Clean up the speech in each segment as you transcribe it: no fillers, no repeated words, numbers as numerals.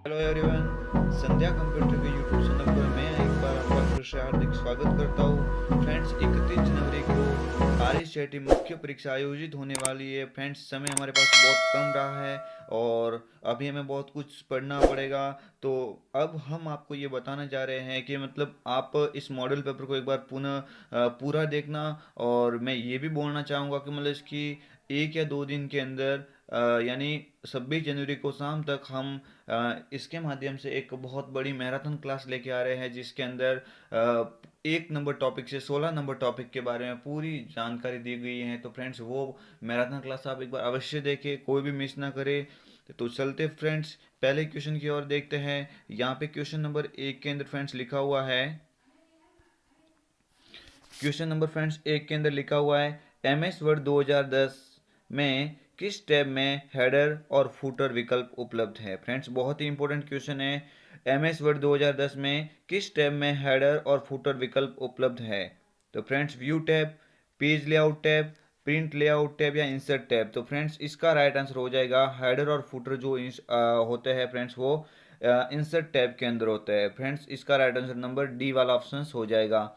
Hello everyone, संध्या computer के YouTube channel पर मैं एक बार आपका फिर से हार्दिक स्वागत करता हूँ। फ्रेंड्स, 31 जनवरी को RSCT मुख्य परीक्षा आयोजित होने वाली है। फ्रेंड्स, समय हमारे पास बहुत कम रहा है और अभी हमें बहुत कुछ पढ़ना पड़ेगा। तो अब हम आपको ये बताना चाह रहे हैं कि मतलब आप इस मॉडल पेपर को एक बार पुनः पूरा देखना। और मैं ये भी बोलना चाहूँगा कि मतलब इसकी 1 या 2 दिन के अंदर यानी 26 जनवरी को शाम तक हम इसके माध्यम से एक बहुत बड़ी मैराथन क्लास लेके आ रहे हैं, जिसके अंदर 1 नंबर टॉपिक से 16 नंबर टॉपिक के बारे में पूरी जानकारी दी गई है। तो फ्रेंड्स, वो मैराथन क्लास आप एक बार अवश्य देखें, कोई भी मिस ना करे। तो चलते फ्रेंड्स पहले क्वेश्चन की ओर देखते हैं। यहाँ पे क्वेश्चन नंबर 1 के अंदर फ्रेंड्स लिखा हुआ है। क्वेश्चन नंबर फ्रेंड्स 1 के अंदर लिखा हुआ है, MS वर्ड 2010 में किस टैब में हेडर और फुटर विकल्प उपलब्ध है। फ्रेंड्स, बहुत ही इंपॉर्टेंट क्वेश्चन है। MS वर्ड 2010 में किस टैब में हेडर और फुटर विकल्प उपलब्ध है। तो friends, view tab, page layout tab, print layout tab या इंसर्ट टैब। तो फ्रेंड्स, इसका राइट आंसर हो जाएगा हेडर और फुटर जो होते हैं फ्रेंड्स, वो इंसर्ट टैब के अंदर होते हैं। फ्रेंड्स, इसका राइट आंसर नंबर डी वाला ऑप्शन हो जाएगा।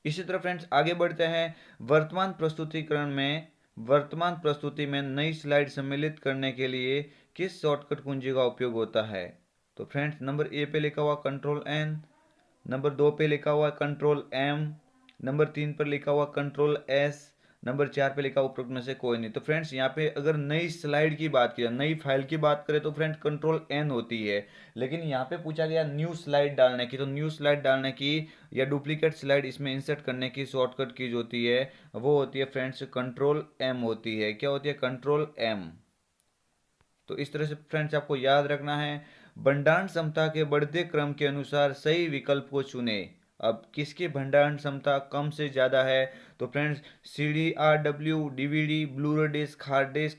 इसी तरह फ्रेंड्स आगे बढ़ते हैं। वर्तमान प्रस्तुतिकरण में वर्तमान प्रस्तुति में नई स्लाइड सम्मिलित करने के लिए किस शॉर्टकट कुंजी का उपयोग होता है। तो फ्रेंड्स, नंबर ए पे लिखा हुआ कंट्रोल N, नंबर 2 पे लिखा हुआ कंट्रोल M, नंबर 3 पर लिखा हुआ कंट्रोल S, नंबर 4 पे लिखा हुआ उपरोक्त में से कोई नहीं। तो फ्रेंड्स, यहाँ पे अगर नई स्लाइड की बात की जाए, नई फाइल की बात करें तो फ्रेंड्स कंट्रोल N होती है। लेकिन यहाँ पे पूछा गया न्यू स्लाइड डालने की, तो न्यू स्लाइड डालने की या डुप्लीकेट स्लाइड इसमें इंसर्ट करने की शॉर्टकट की जो होती है वो होती है फ्रेंड्स कंट्रोल M होती है। क्या होती है? Control M। तो इस तरह से फ्रेंड्स आपको याद रखना है। भंडारण क्षमता के बढ़ते क्रम के अनुसार सही विकल्प को चुने। अब किसकी भंडारण क्षमता कम से ज़्यादा है? तो friends, CD RW DVD Blu-ray disc hard disk,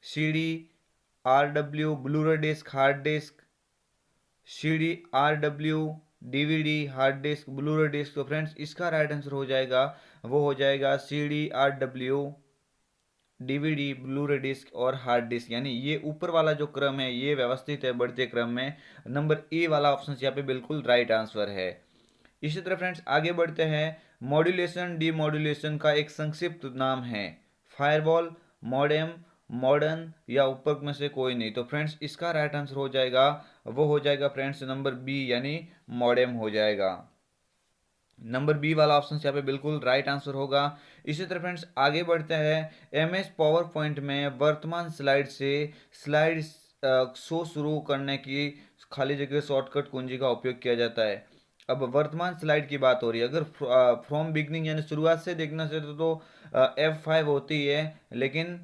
CD RW Blu-ray disc hard disk, CD RW DVD hard disk Blu-ray disc. तो फ्रेंड्स, इसका राइट आंसर हो जाएगा, वो हो जाएगा CD RW DVD Blu-ray disc और हार्ड डिस्क। यानी ये ऊपर वाला जो क्रम है ये व्यवस्थित है बढ़ते क्रम में। नंबर ए वाला ऑप्शन यहाँ पे बिल्कुल राइट आंसर है। इसी तरह फ्रेंड्स आगे बढ़ते हैं। मॉड्यूलेशन डीमॉड्यूलेशन का एक संक्षिप्त नाम है। फायरवॉल, मॉडेम, मॉडर्न या ऊपर में से कोई नहीं। तो फ्रेंड्स, इसका राइट आंसर हो जाएगा, वो हो जाएगा फ्रेंड्स नंबर बी यानी मॉडेम हो जाएगा। नंबर बी वाला ऑप्शन यहाँ पे बिल्कुल राइट आंसर होगा। इसी तरह फ्रेंड्स आगे बढ़ते हैं। MS पावर पॉइंट में वर्तमान स्लाइड से स्लाइड शो शुरू करने की खाली जगह शॉर्टकट कुंजी का उपयोग किया जाता है। अब वर्तमान स्लाइड की बात हो रही है। अगर फ्रॉम बिगनिंग यानी शुरुआत से देखना चाहते तो F5 होती है, लेकिन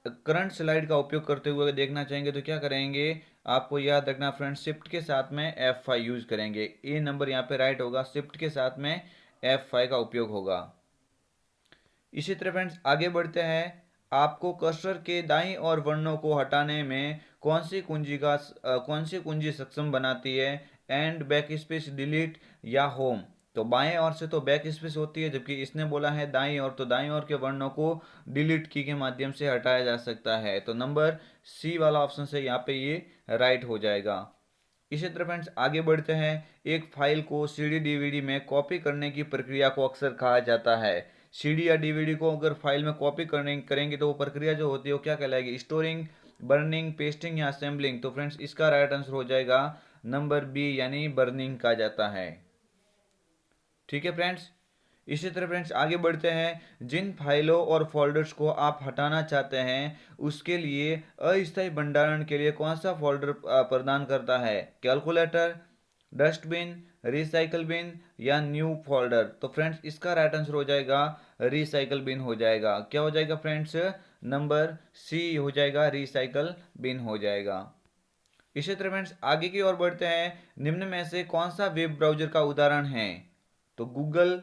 करंट स्लाइड का उपयोग करते हुए अगर देखना चाहेंगे तो क्या करेंगे? आपको याद रखना फ्रेंड्स, शिफ्ट के साथ में F5 यूज करेंगे। ए नंबर यहाँ पे राइट होगा, शिफ्ट के साथ में F5 का उपयोग होगा। इसी तरह फ्रेंड्स आगे बढ़ते हैं। आपको कर्सर के दाईं ओर वर्णों को हटाने में कौन सी कुंजी सक्षम बनाती है? एंड, बैक स्पेस, डिलीट या होम। तो बाएं ओर से तो बैक स्पेस होती है, जबकि इसने बोला है दाईं ओर, तो दाईं ओर के वर्णों को डिलीट की के माध्यम से हटाया जा सकता है। तो नंबर सी वाला ऑप्शन से यहाँ पे ये राइट हो जाएगा। इसी तरह फ्रेंड्स आगे बढ़ते हैं। एक फाइल को CD DVD में कॉपी करने की प्रक्रिया को अक्सर कहा जाता है। CD या DVD को अगर फाइल में कॉपी करेंगे तो वो प्रक्रिया जो होती है वो क्या कहलाएगी? स्टोरिंग, बर्निंग, पेस्टिंग या असेंबलिंग। तो फ्रेंड्स, इसका राइट आंसर हो जाएगा नंबर बी यानी बर्निंग कहा जाता है। ठीक है फ्रेंड्स। इसी तरह फ्रेंड्स आगे बढ़ते हैं। जिन फाइलों और फोल्डर्स को आप हटाना चाहते हैं उसके लिए अस्थायी भंडारण के लिए कौन सा फोल्डर प्रदान करता है? कैलकुलेटर, डस्टबिन, रिसाइकल बिन या न्यू फोल्डर। तो फ्रेंड्स, इसका राइट आंसर हो जाएगा रिसाइकल बिन हो जाएगा। क्या हो जाएगा फ्रेंड्स? नंबर सी हो जाएगा, रिसाइकल बिन हो जाएगा। इसी तरह फ्रेंड्स आगे की ओर बढ़ते हैं। निम्न में से कौन सा वेब ब्राउजर का उदाहरण है? तो गूगल,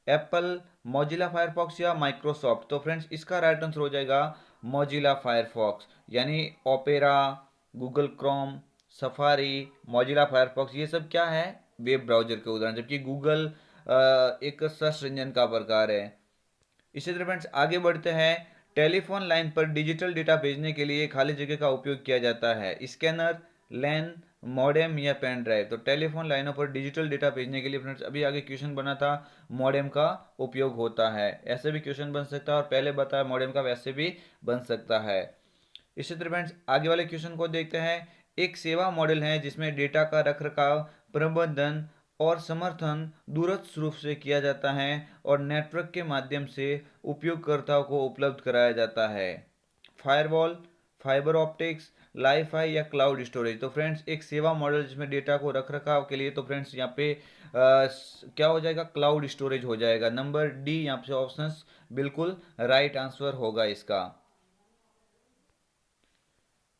एप्पल, मोजिला फायरफॉक्स या माइक्रोसॉफ्ट। तो फ्रेंड्स, इसका राइट आंसर हो जाएगा मोजिला फायरफॉक्स। यानी opera, Google Chrome, safari, Mozilla Firefox ये सब क्या है? वेब ब्राउजर के उदाहरण, जबकि गूगल एक सर्च इंजन का प्रकार है। इसी तरह फ्रेंड्स आगे बढ़ते हैं। टेलीफोन लाइन पर डिजिटल डेटा भेजने के लिए खाली जगह का उपयोग किया जाता है। स्कैनर, लैन, मॉडेम या पेन ड्राइव। तो टेलीफोन लाइनों पर डिजिटल डेटा भेजने के लिए फ्रेंड्स अभी आगे क्वेश्चन बना था, मॉडेम का उपयोग होता है। ऐसे भी क्वेश्चन बन सकता है और पहले बताया मॉडेम का वैसे भी बन सकता है। इसी तरह फ्रेंड्स आगे वाले क्वेश्चन को देखते हैं। एक सेवा मॉडल है जिसमें डेटा का रखरखाव, प्रबंधन और समर्थन दूरस्थ रूप से किया जाता है और नेटवर्क के माध्यम से उपयोगकर्ताओं को उपलब्ध कराया जाता है। फायरवॉल, फाइबर ऑप्टिक्स, लाईफाई या क्लाउड स्टोरेज। तो फ्रेंड्स एक सेवा मॉडल जिसमें डेटा को रखरखाव के लिए, तो फ्रेंड्स यहाँ पे क्या हो जाएगा, क्लाउड स्टोरेज हो जाएगा। नंबर डी यहाँ पे ऑप्शन बिल्कुल राइट आंसर होगा इसका।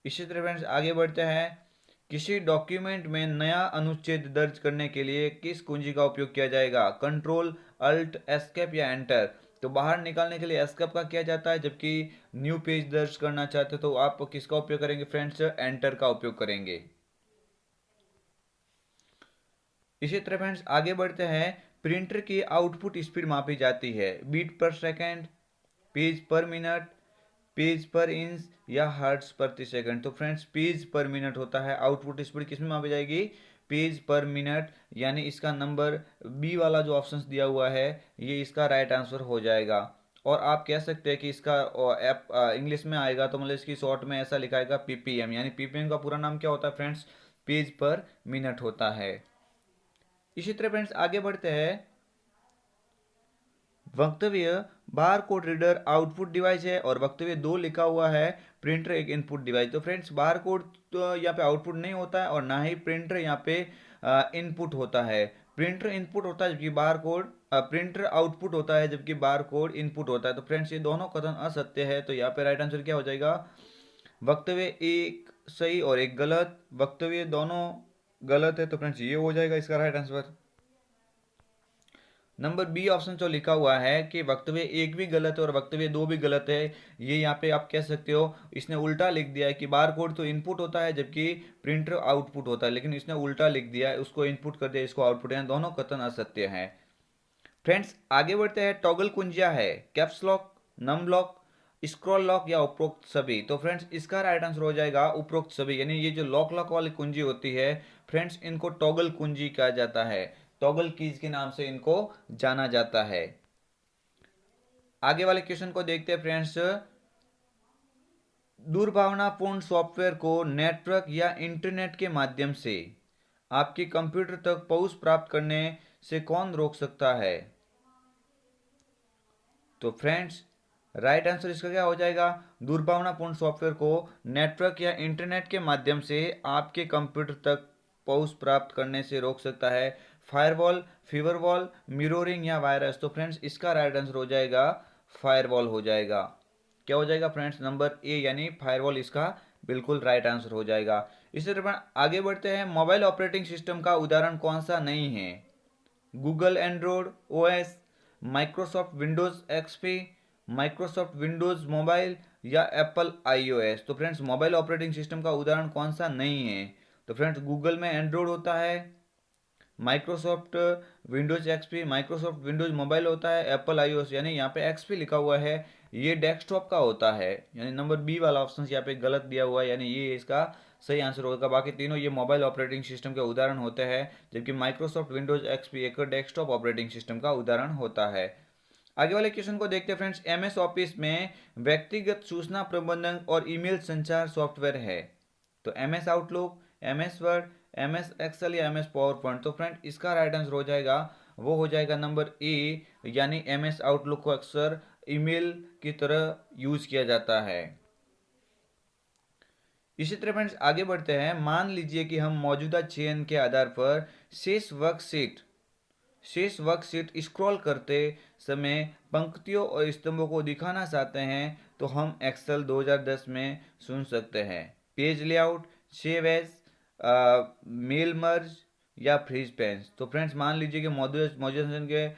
इसी तरह फ्रेंड्स आगे बढ़ते हैं। किसी डॉक्यूमेंट में नया अनुच्छेद दर्ज करने के लिए किस कुंजी का उपयोग किया जाएगा? कंट्रोल, अल्ट, एस्केप या एंटर। तो बाहर निकालने के लिए एस्केप का किया जाता है, जबकि न्यू पेज दर्ज करना चाहते हो तो आप किसका उपयोग करेंगे फ्रेंड्स? एंटर का उपयोग करेंगे। इसी तरह फ्रेंड्स आगे बढ़ते हैं। प्रिंटर की आउटपुट स्पीड मापी जाती है बीट पर सेकेंड, पेज पर मिनट, पेज पर इंच या हर्ट्ज प्रति सेकंड। तो फ्रेंड्स पेज पर मिनट होता है। आउटपुट स्पीड किस में मापी जाएगी? पेज पर मिनट, यानी इसका नंबर बी वाला जो ऑप्शन दिया हुआ है ये इसका राइट आंसर हो जाएगा। और आप कह सकते हैं कि इसका ऐप इंग्लिश में आएगा तो मतलब इसकी शॉर्ट में ऐसा लिखाएगा पीपीएम, यानी पीपीएम का पूरा नाम क्या होता है फ्रेंड्स? पेज पर मिनट होता है। इसी तरह फ्रेंड्स आगे बढ़ते हैं। वक्तव्य bar code reader output device है और वक्तव्य दो लिखा हुआ है प्रिंटर एक इनपुट डिवाइस। तो फ्रेंड्स बार कोड तो यहाँ पे आउटपुट नहीं होता है और ना ही प्रिंटर यहाँ पे इनपुट होता है। प्रिंटर इनपुट होता है जबकि बार कोड, प्रिंटर आउटपुट होता है जबकि बार कोड इनपुट होता है। तो फ्रेंड्स ये दोनों कथन असत्य है, तो यहाँ पे राइट आंसर क्या हो जाएगा? वक्तव्य एक सही और एक गलत, वक्तव्य दोनों गलत है, तो फ्रेंड्स ये हो जाएगा इसका right answer. Number B option जो लिखा हुआ है कि वक्तव्य एक भी गलत है और वक्तव्य दो भी गलत है, ये यहाँ पे आप कह सकते हो इसने उल्टा लिख दिया है कि बार कोड तो इनपुट होता है जबकि प्रिंटर आउटपुट होता है, लेकिन इसने उल्टा लिख दिया है, उसको इनपुट कर दिया इसको आउटपुट है। दोनों कथन असत्य हैं। फ्रेंड्स आगे बढ़ते हैं। टॉगल कुंजिया है caps lock, num lock, scroll lock या उपरोक्त सभी। तो फ्रेंड्स इसका राइट आंसर हो जाएगा उपरोक्त सभी, यानी ये जो लॉक लॉक वाली कुंजी होती है फ्रेंड्स इनको टॉगल कुंजी कहा जाता है। टॉगल कीज के नाम से इनको जाना जाता है। आगे वाले क्वेश्चन को देखते हैं फ्रेंड्स। दुर्भावनापूर्ण सॉफ्टवेयर को नेटवर्क या इंटरनेट के माध्यम से आपके कंप्यूटर तक पहुंच प्राप्त करने से कौन रोक सकता है? तो फ्रेंड्स राइट आंसर इसका क्या हो जाएगा? दुर्भावनापूर्ण सॉफ्टवेयर को नेटवर्क या इंटरनेट के माध्यम से आपके कंप्यूटर तक पहुंच प्राप्त करने से रोक सकता है। फायरवॉल, फीवरवॉल, मिररिंग या वायरस। तो फ्रेंड्स इसका राइट आंसर हो जाएगा फायरवॉल हो जाएगा। क्या हो जाएगा फ्रेंड्स? नंबर ए यानी फायरवॉल इसका बिल्कुल राइट आंसर हो जाएगा। इसी तरह आगे बढ़ते हैं। मोबाइल ऑपरेटिंग सिस्टम का उदाहरण कौन सा नहीं है? Google Android OS, Microsoft Windows XP, Microsoft Windows mobile या एप्पल आईओएस। तो फ्रेंड्स मोबाइल ऑपरेटिंग सिस्टम का उदाहरण कौन सा नहीं है? तो फ्रेंड्स गूगल में एंड्रॉयड होता है, Microsoft Windows XP, Microsoft Windows mobile होता है, एप्पल आईओएस, यानी यहाँ पे एक्सपी लिखा हुआ है ये डेस्कटॉप का होता है, यानी नंबर बी वाला ऑप्शन यहाँ पे गलत दिया हुआ है, यानी ये इसका सही आंसर होगा। बाकी तीनों ये मोबाइल ऑपरेटिंग सिस्टम के उदाहरण होते हैं, जबकि माइक्रोसॉफ्ट विंडोज एक्सपी एक डेस्कटॉप ऑपरेटिंग सिस्टम का उदाहरण होता है। आगे वाले क्वेश्चन को देखते हैं फ्रेंड्स। एमएस ऑफिस में व्यक्तिगत सूचना प्रबंधन और ईमेल संचार सॉफ्टवेयर है। तो MS Outlook, MS Word, MS Excel या एमएस पावर पॉइंट। तो फ्रेंड इसका राइट आंसर हो जाएगा, वो हो जाएगा नंबर ए, यानी एमएस आउटलुक को अक्सर ईमेल की तरह यूज किया जाता है। इसी तरह फ्रेंड्स आगे बढ़ते हैं। मान लीजिए कि हम मौजूदा चयन के आधार पर शेष वर्कशीट स्क्रॉल करते समय पंक्तियों और स्तंभों को दिखाना चाहते हैं तो हम एक्सेल 2010 में चुन सकते हैं। Page layout, save as, mail merge या फ्रीज पेंस। तो फ्रेंड्स मान लीजिए कि मौजूदा के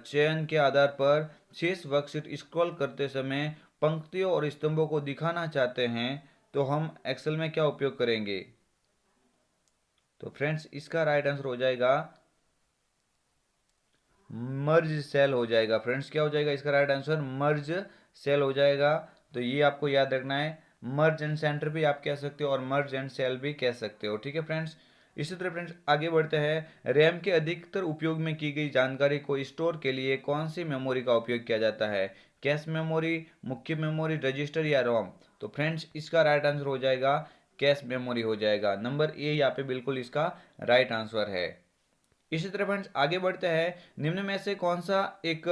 चयन के आधार पर शेष वर्कशीट स्क्रॉल करते समय पंक्तियों और स्तंभों को दिखाना चाहते हैं तो हम एक्सेल में क्या उपयोग करेंगे? तो फ्रेंड्स इसका राइट आंसर हो जाएगा मर्ज सेल हो जाएगा। फ्रेंड्स क्या हो जाएगा इसका राइट आंसर? मर्ज सेल हो जाएगा। तो ये आपको याद रखना है, मर्ज एंड सेंटर भी आप कह सकते हो और मर्ज एंड सेल भी कह सकते हो। ठीक है फ्रेंड्स, इसी तरह फ्रेंड्स आगे बढ़ते हैं। रैम के अधिकतर उपयोग में की गई जानकारी को स्टोर के लिए कौन सी मेमोरी का उपयोग किया जाता है? कैश मेमोरी, मुख्य मेमोरी, रजिस्टर या रोम? तो फ्रेंड्स इसका राइट आंसर हो जाएगा कैश मेमोरी हो जाएगा। नंबर ए यहाँ पे बिल्कुल इसका राइट आंसर है। इसी तरह फ्रेंड्स आगे बढ़ते हैं। निम्न में से कौन सा एक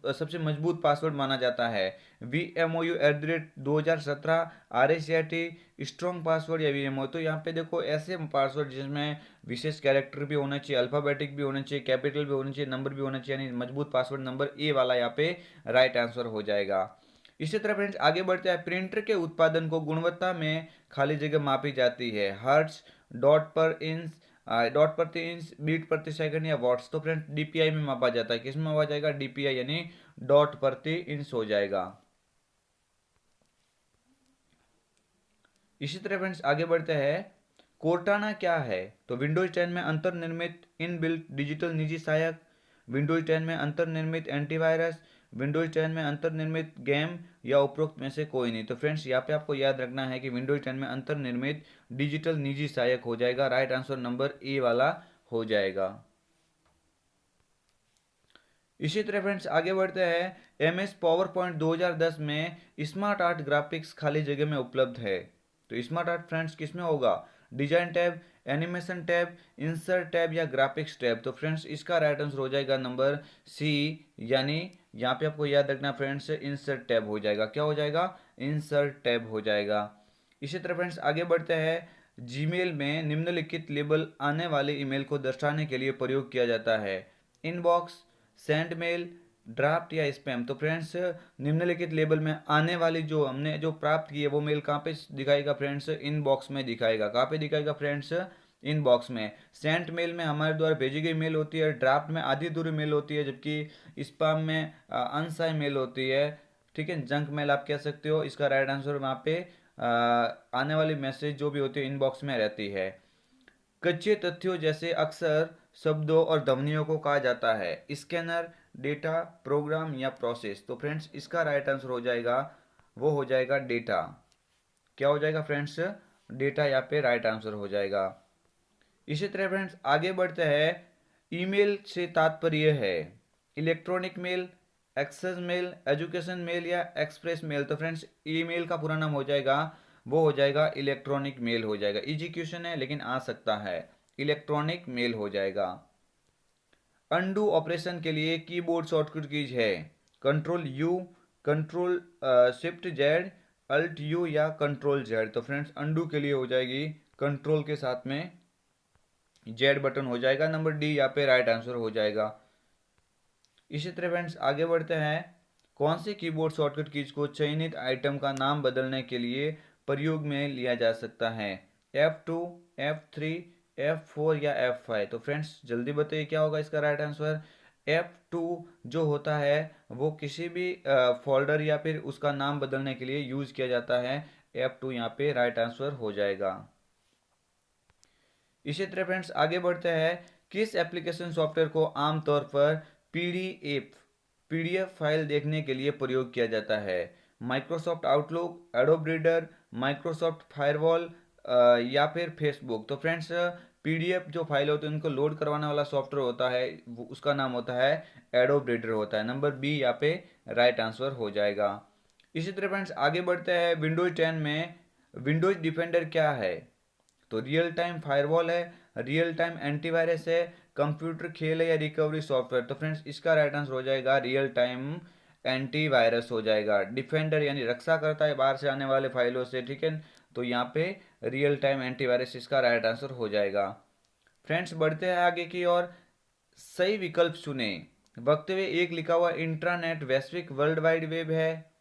सबसे मजबूत पासवर्ड माना जाता है? VMOU@2017, RSAT, स्ट्रॉन्ग पासवर्ड या VMO? तो यहाँ पे देखो ऐसे पासवर्ड जिसमें विशेष कैरेक्टर भी होना चाहिए, अल्फाबेटिक भी होना चाहिए, कैपिटल भी होना चाहिए, नंबर भी होना चाहिए, यानी मजबूत पासवर्ड नंबर ए वाला यहाँ पे राइट आंसर हो जाएगा। इसी तरह फ्रेंड्स आगे बढ़ते हैं। प्रिंटर के उत्पादन को गुणवत्ता में खाली जगह मापी जाती है? हर्ट्ज, डॉट पर इंच, डॉट प्रति इंच, बीट प्रति सेकंड या वॉट्स? तो फ्रेंड डीपीआई में मापा जाता है। किस में मापा जाएगा? डीपीआई यानी डॉट प्रति इंच हो जाएगा। इसी तरह फ्रेंड्स आगे बढ़ते हैं। कोर्टाना क्या है? तो विंडोज 10 में अंतर्निर्मित इनबिल्ट डिजिटल निजी सहायक, विंडोज 10 में अंतर्निर्मित एंटीवायरस, विंडोज 10 में अंतर्निर्मित गेम या उपरोक्त में से कोई नहीं? तो फ्रेंड्स यहाँ पे आपको याद रखना है कि विंडोज 10 में अंतर्निर्मित डिजिटल निजी सहायक हो जाएगा। राइट आंसर नंबर ए वाला हो जाएगा। इसी तरह फ्रेंड्स आगे बढ़ते हैं। MS पावर पॉइंट 2010 में स्मार्ट आर्ट ग्राफिक्स खाली जगह में उपलब्ध है? तो स्मार्ट आर्ट फ्रेंड्स किस में होगा? Design tab, animation tab, insert tab या ग्राफिक्स टैब? तो फ्रेंड्स इसका राइट आंसर हो जाएगा नंबर सी, यानी यहाँ पे आपको याद रखना फ्रेंड्स इंसर्ट टैब हो जाएगा। क्या हो जाएगा? इंसर्ट टैब हो जाएगा। इसी तरह फ्रेंड्स आगे बढ़ते हैं। जीमेल में निम्नलिखित लेबल आने वाले ईमेल को दर्शाने के लिए प्रयोग किया जाता है? इनबॉक्स, सेंड मेल, ड्राफ्ट या स्पैम? तो फ्रेंड्स निम्नलिखित लेबल में आने वाली जो हमने जो प्राप्त की है वो मेल कहाँ पे दिखाएगा फ्रेंड्स? इनबॉक्स में दिखाएगा। कहाँ पे दिखाएगा फ्रेंड्स? इनबॉक्स में। सेंट मेल में हमारे द्वारा भेजी गई मेल होती है, ड्राफ्ट में आधी अधूरी मेल होती है, जबकि स्पैम में अनसाई मेल होती है। ठीक है, जंक मेल आप कह सकते हो। इसका राइट आंसर वहाँ पे आने वाली मैसेज जो भी होती है इनबॉक्स में रहती है। कच्चे तथ्यों जैसे अक्सर शब्दों और ध्वनियों को कहा जाता है? स्कैनर, डेटा, प्रोग्राम या प्रोसेस? तो फ्रेंड्स इसका राइट आंसर हो जाएगा, वो हो जाएगा डेटा। क्या हो जाएगा फ्रेंड्स? डेटा यहाँ पे राइट आंसर हो जाएगा। इसी तरह फ्रेंड्स आगे बढ़ते हैं। ईमेल से तात्पर्य है? Electronic mail, access mail, education mail या एक्सप्रेस मेल? तो फ्रेंड्स ईमेल का पूरा नाम हो जाएगा, वो हो जाएगा इलेक्ट्रॉनिक मेल हो जाएगा। इजी क्वेश्चन है लेकिन आ सकता है। इलेक्ट्रॉनिक मेल हो जाएगा। अनडू ऑपरेशन के लिए कीबोर्ड शॉर्टकट कीज है? Control U, control shift Z, alt U या कंट्रोल जेड? तो फ्रेंड्स अनडू के लिए हो जाएगी कंट्रोल के साथ में जेड बटन हो जाएगा। नंबर डी यहाँ पे राइट आंसर हो जाएगा। इसी तरह फ्रेंड्स आगे बढ़ते हैं। कौन से कीबोर्ड शॉर्टकट कीज को चयनित आइटम का नाम बदलने के लिए प्रयोग में लिया जा सकता है? F2, F3, F4 या F5? तो फ्रेंड्स जल्दी बताइए क्या होगा इसका राइट आंसर? F2 जो होता है वो किसी भी फोल्डर या फिर उसका नाम बदलने के लिए यूज किया जाता है। F2 यहाँ पे राइट आंसर हो जाएगा। इसी तरह फ्रेंड्स आगे बढ़ते हैं। किस एप्लीकेशन सॉफ्टवेयर को आमतौर पर पीडीएफ फाइल देखने के लिए प्रयोग किया जाता है? Microsoft outlook, adobe reader, Microsoft firewall या फिर फेसबुक? तो फ्रेंड्स पीडीएफ जो फाइल होती है उनको लोड करवाने वाला सॉफ्टवेयर होता है, उसका नाम होता है एडोब रीडर होता है। नंबर बी यहाँ पे राइट आंसर हो जाएगा। इसी तरह फ्रेंड्स आगे बढ़ते हैं। विंडोज 10 में विंडोज डिफेंडर क्या है? तो रियल टाइम फायरवॉल है, रियल टाइम एंटीवायरस है, कंप्यूटर खेल है या रिकवरी सॉफ्टवेयर? तो फ्रेंड्स इसका राइट आंसर हो जाएगा रियल टाइम एंटीवायरस हो जाएगा। डिफेंडर यानी रक्षा करता है बाहर से आने वाले फाइलों से। ठीक है, तो यहाँ पे रियल टाइम एंटीवायरस इसका राइट आंसर हो जाएगा। फ्रेंड्स बढ़ते हैं आगे की ओर। सही विकल्प चुने। वक्तव्य एक लिखा हुआ इंट्रानेट वैश्विक वर्ल्ड वाइड वेब है,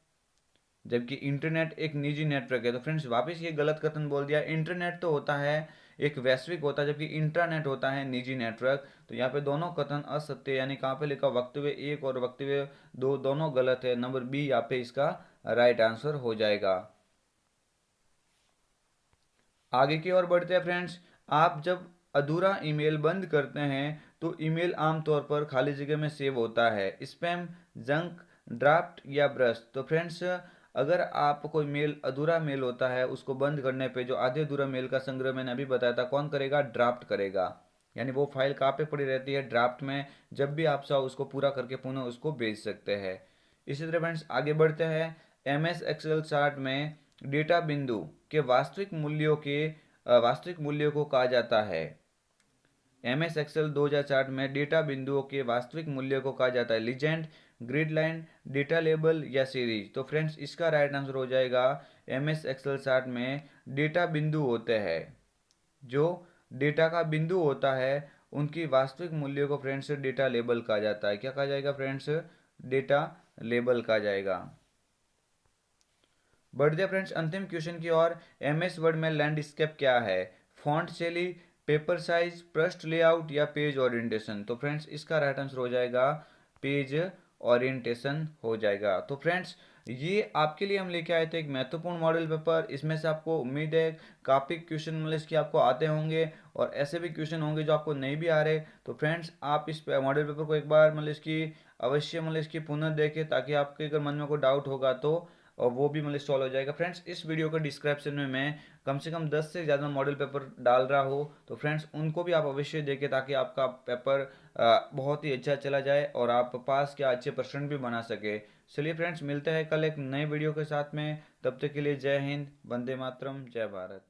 जबकि इंटरनेट एक निजी नेटवर्क है। तो फ्रेंड्स वापस ये गलत कथन बोल दिया। इंटरनेट तो होता है एक वैश्विक होता है, जबकि इंट्रानेट होता है निजी नेटवर्क। तो यहाँ पे दोनों कथन असत्य, यानी कहाँ पे लिखा वक्तव्य एक और वक्तव्य दो दोनों गलत है। नंबर बी यहाँ पे इसका राइट आंसर हो जाएगा। आगे की ओर बढ़ते हैं फ्रेंड्स। आप जब अधूरा ईमेल बंद करते हैं तो ईमेल आमतौर पर खाली जगह में सेव होता है? स्पैम, जंक, ड्राफ्ट या ब्रश? तो फ्रेंड्स अगर आप कोई मेल अधूरा मेल होता है उसको बंद करने पे जो आधे अधूरा मेल का संग्रह मैंने अभी बताया था कौन करेगा, ड्राफ्ट करेगा। यानी वो फाइल कहाँ पे पड़ी रहती है, ड्राफ्ट में। जब भी आप चाहो उसको पूरा करके पुनः उसको भेज सकते हैं। इसी तरह फ्रेंड्स आगे बढ़ते हैं। एम एस एक्सेल चार्ट में डेटा बिंदु के वास्तविक मूल्यों को कहा जाता है। एम एस एक्सेल 2004 में डेटा बिंदुओं के वास्तविक मूल्य को कहा जाता है legend, grid line, data label या सीरीज। तो फ्रेंड्स इसका राइट आंसर हो जाएगा एम एस एक्सेल चार्ट में डेटा बिंदु होते हैं, जो डेटा का बिंदु होता है उनकी वास्तविक मूल्य को फ्रेंड्स डेटा लेबल कहा जाता है। क्या कहा जाएगा फ्रेंड्स, डेटा लेबल कहा जाएगा। बढ़ते फ्रेंड्स अंतिम क्वेश्चन की ओर। एम एस वर्ड में लैंडस्केप क्या है, फॉन्ट शैली, पेपर साइज, पृष्ठ लेआउट या पेज ओरिएंटेशन। तो फ्रेंड्स इसका राइट आंसर हो जाएगा पेज ओरिएंटेशन हो जाएगा। तो फ्रेंड्स ये आपके लिए हम लेके आए थे एक महत्वपूर्ण मॉडल पेपर। इसमें से आपको उम्मीद है काफ़ी क्वेश्चन मतलब इसके आपको आते होंगे और ऐसे भी क्वेश्चन होंगे जो आपको नहीं भी आ रहे। तो फ्रेंड्स आप इस मॉडल पेपर को एक बार मतलब इसकी अवश्य मतलब इसकी पुनः देखें, ताकि आपके अगर मन में कोई डाउट होगा तो और वो भी मतलब सॉल्व हो जाएगा। फ्रेंड्स इस वीडियो के डिस्क्रिप्शन में मैं कम से कम 10 से ज़्यादा मॉडल पेपर डाल रहा हो, तो फ्रेंड्स उनको भी आप अवश्य देखें, ताकि आपका पेपर बहुत ही अच्छा चला जाए और आप पास के अच्छे परसेंट भी बना सके। चलिए फ्रेंड्स मिलते हैं कल एक नए वीडियो के साथ में, तब तक के लिए जय हिंद, वंदे मातरम, जय भारत।